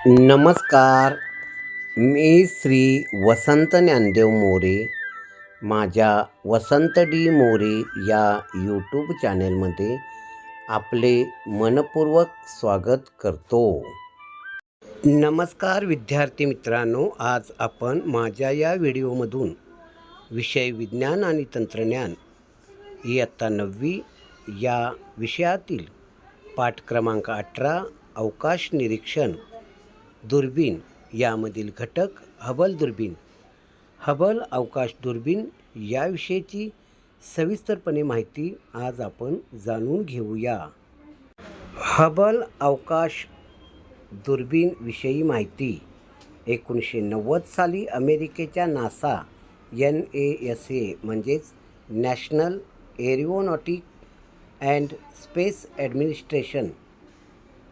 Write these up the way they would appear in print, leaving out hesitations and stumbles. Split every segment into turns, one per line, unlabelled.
नमस्कार. मी श्री वसंत ज्ञानदेव मोरे. माझ्या वसंत डी मोरे या यूट्यूब चॅनेलमध्ये आपले मनपूर्वक स्वागत करतो. नमस्कार विद्यार्थी मित्रांनो, आज आपण माझ्या या व्हिडिओमधून विषय विज्ञान आणि तंत्रज्ञान इयत्ता 9वी या विषयातील पाठ क्रमांक 18 अवकाश निरीक्षण दुर्बीण यामधील घटक हबल दुर्बीण, हबल अवकाश दुर्बीण याविषयीची सविस्तरपणे माहिती आज आपण जाणून घेऊया. हबल अवकाश दुर्बीण विषयी माहिती. 1990 साली अमेरिकेच्या नासा NASA म्हणजेच national aeronautic and space administration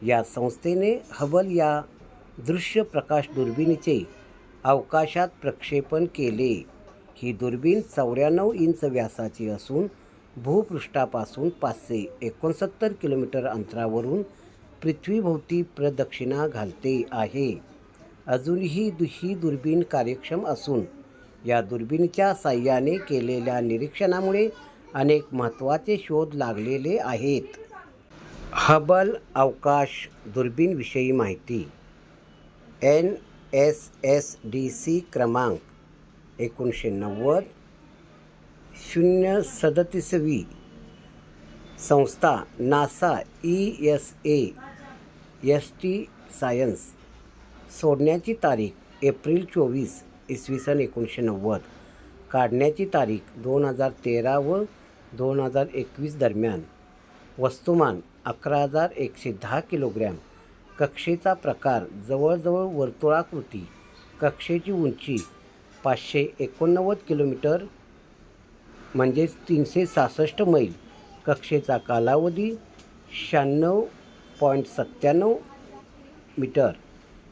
या संस्थेने हबल या दृश्य प्रकाश दुर्बिणीचे अवकाशात प्रक्षेपण केले. ही दुर्बीण 94 इंच व्यासाची असून भूपृष्ठापासून 569 किलोमीटर अंतरावरून पृथ्वीभोवती प्रदक्षिणा घालते आहे. अजूनही ही दुर्बीण कार्यक्षम असून या दुर्बिणीच्या साहाय्याने केलेल्या निरीक्षणामुळे अनेक महत्त्वाचे शोध लागलेले आहेत. हबल अवकाश दुर्बीणविषयी माहिती. NSSDC क्रमांक 1990-037वी संस्था नासा ESA ST सायन्स सोडण्याची तारीख एप्रिल 24 इसवी सन 1990, काढण्याची तारीख 2013 व 2021 दरम्यान. वस्तुमान 11,110 किलोग्रॅम. कक्षेचा प्रकार जवळजवळ वर्तुळाकृती. कक्षेची उंची 589 किलोमीटर म्हणजेच 366 मैल. कक्षेचा कालावधी 96.97 मीटर.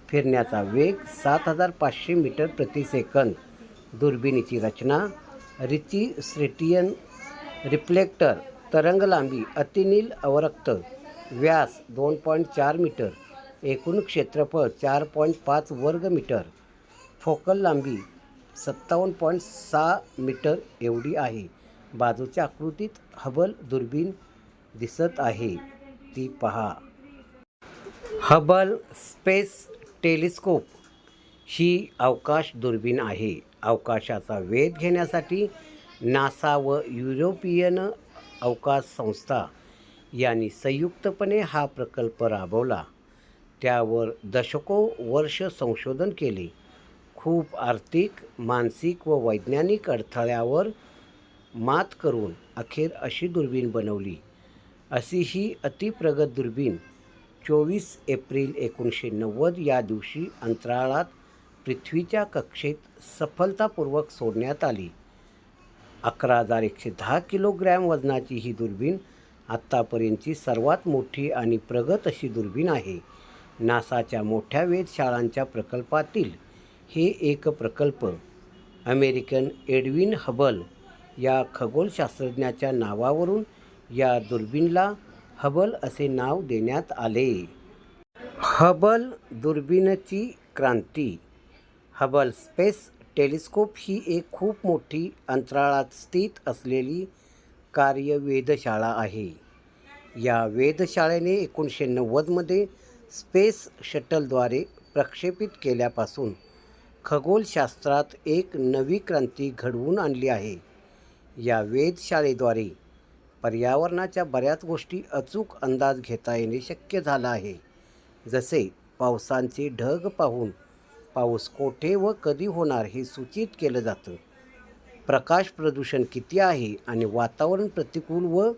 फिरण्याचा वेग 7,500 मीटर प्रति सेकंद. दुर्बिणीची रचना रिचिस्ट्रियन रिफ्लेक्टर. तरंगलांबी अतिनील अवरक्त. व्यास 2.4 मीटर. एकूण क्षेत्रफळ 4.5 वर्ग मीटर. फोकल लांबी 57.6 मीटर एवढी आहे. बाजूच्या आकृतीत हबल दुर्बीण दिसत आहे ती पहा. हबल स्पेस टेलिस्कोप ही अवकाश दुर्बीण आहे. अवकाशाचा वेध घेण्यासाठी नासा व युरोपियन अवकाश संस्था यांनी संयुक्तपणे हा प्रकल्प राबवला. त्यावर दशको वर्ष संशोधन केले. खूप आर्थिक, मानसिक व वैज्ञानिक अडथळ्यावर मात करून अखेर अशी दुर्बीण बनवली. अशी ही अतिप्रगत दुर्बीण 24 एप्रिल 1990 या दिवशी अंतराळात पृथ्वीच्या कक्षेत सफलतापूर्वक सोडण्यात आली. 11,110 किलोग्रॅम वजनाची ही दुर्बीण आत्तापर्यंतची सर्वात मोठी आणि प्रगत अशी दुर्बीण आहे. नासाच्या मोठ्या वेधशाळांच्या प्रकल्पातील हे एक प्रकल्प. अमेरिकन एडविन हबल या खगोलशास्त्रज्ञाच्या नावावरून या दुर्बिणीला हबल असे नाव देण्यात आले. हबल दुर्बिणीची क्रांती. हबल स्पेस टेलिस्कोप ही एक खूप मोठी अंतराळात स्थित असलेली कार्यवेधशाळा आहे. या वेधशाळेने 1990मध्ये स्पेस शटलद्वारे प्रक्षेपित केल्यापासून खगोलशास्त्रात एक नवी क्रांती घडवून आणली आहे. या वेधशाळेद्वारे पर्यावरणाच्या बऱ्याच गोष्टी अचूक अंदाज घेता येणे शक्य झालं आहे. जसे पावसाचे ढग पाहून पाऊस कोठे व कधी होणार हे सूचित केलं जातं. प्रकाश प्रदूषण किती आहे आणि वातावरण प्रतिकूल व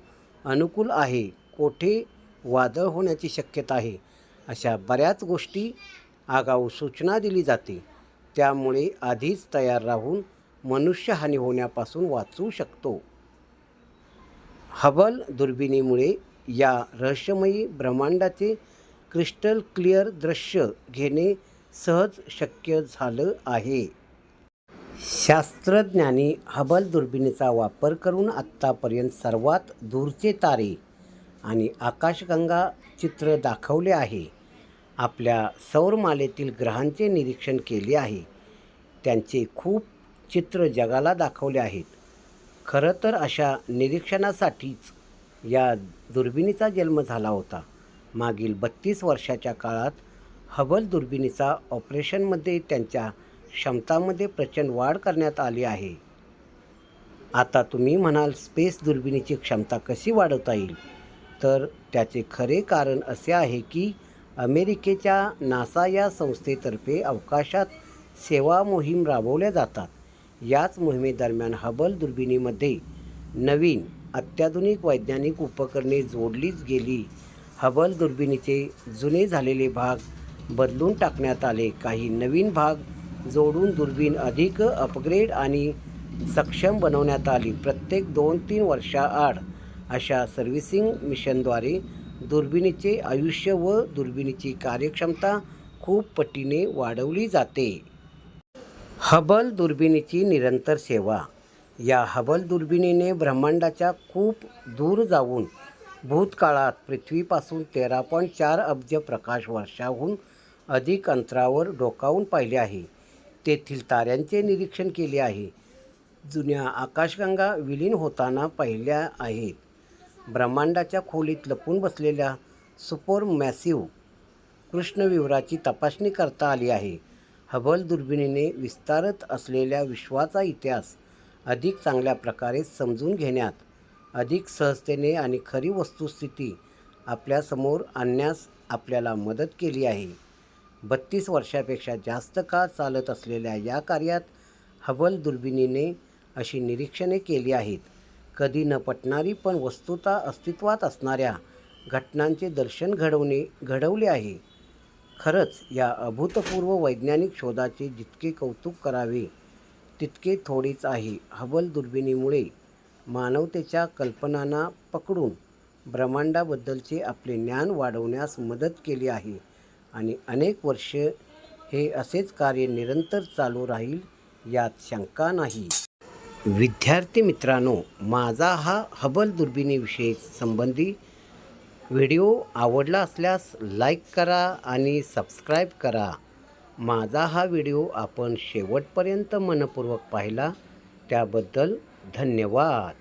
अनुकूल आहे, कोठे वादळ होण्याची शक्यता आहे, अशा बऱ्याच गोष्टी आगाऊ सूचना दिली जाते. त्यामुळे आधीच तयार राहून मनुष्यहानी होण्यापासून वाचू शकतो. हबल दुर्बिणीमुळे या रहस्यमयी ब्रह्मांडाचे क्रिस्टल क्लिअर दृश्य घेणे सहज शक्य झालं आहे. शास्त्रज्ञांनी हबल दुर्बिणीचा वापर करून आत्तापर्यंत सर्वात दूरचे तारे आणि आकाशगंगा चित्र दाखवले आहे. आपल्या सौरमालेतील ग्रहांचे निरीक्षण केले आहे. त्यांचे खूप चित्र जगाला दाखवले आहेत. खरं तर अशा निरीक्षणासाठीच या दुर्बिणीचा जन्म झाला होता. मागील 32 वर्षाच्या काळात हबल दुर्बिणीचा ऑपरेशनमध्ये त्यांच्या क्षमतांमध्ये प्रचंड वाढ करण्यात आली आहे. आता तुम्ही म्हणाल, स्पेस दुर्बिणीची क्षमता कशी वाढवता येईल? तर त्याचे खरे कारण असे आहे की अमेरिकेच्या नासा या संस्थेतर्फे अवकाशात सेवा मोहीम राबवल्या जातात. याच मोहिमेदरम्यान हबल दुर्बिणीमध्ये नवीन अत्याधुनिक वैज्ञानिक उपकरणे जोडलीच गेली. हबल दुर्बिणीचे जुने झालेले भाग बदलून टाकण्यात आले. काही नवीन भाग जोडून दुर्बीण अधिक अपग्रेड आणि सक्षम बनवण्यात आली. प्रत्येक 2-3 वर्षाआड अशा सर्व्हिसिंग मिशनद्वारे दुर्बिणीचे आयुष्य व दुर्बिणीची कार्यक्षमता खूप पटीने वाढवली जाते. हबल दुर्बिणीची निरंतर सेवा. या हबल दुर्बिणीने ब्रह्मांडाच्या खूप दूर जाऊन भूतकाळात पृथ्वीपासून 13.4 अब्ज प्रकाश वर्षाहून अधिक अंतरावर डोकावून पाहिले आहे. तेथील ताऱ्यांचे निरीक्षण केले आहे. जुन्या आकाशगंगा विलीन होताना पाहिल्या आहेत. ब्रह्मांडाच्या खोलीत लपून बसलेल्या सुपरमॅसिव्ह कृष्णविवराची तपासणी करता आली आहे. हबल दुर्बिणीने विस्तारत असलेल्या विश्वाचा इतिहास अधिक चांगल्या प्रकारे समजून घेण्यात, अधिक सहजतेने आणि खरी वस्तुस्थिती आपल्यासमोर आणण्यास आपल्याला मदत केली आहे. 32 वर्षापेक्षा जास्त काळ चालत असलेल्या या कार्यात हबल दुर्बिणीने अशी निरीक्षणे केली आहेत, कधी न पटणारी पण वस्तुतः अस्तित्वात असणाऱ्या घटनांचे दर्शन घडवले आहे. खरंच या अभूतपूर्व वैज्ञानिक शोधाचे जितके कौतुक करावे तितके थोडेच आहे. हबल दुर्बिणीमुळे मानवतेच्या कल्पनांना पकडून ब्रह्मांडाबद्दलचे आपले ज्ञान वाढवण्यास मदत केली आहे आणि अनेक वर्षे हे असेच कार्य निरंतर चालू राहील यात शंका नाही. विद्यार्थी मित्रांनो, माझा हा हबल दुर्बिणीविषयी संबंधी व्हिडिओ आवडला असल्यास लाईक करा आणि सबस्क्राईब करा. माझा हा व्हिडिओ आपण शेवटपर्यंत मनपूर्वक पाहिला त्याबद्दल धन्यवाद.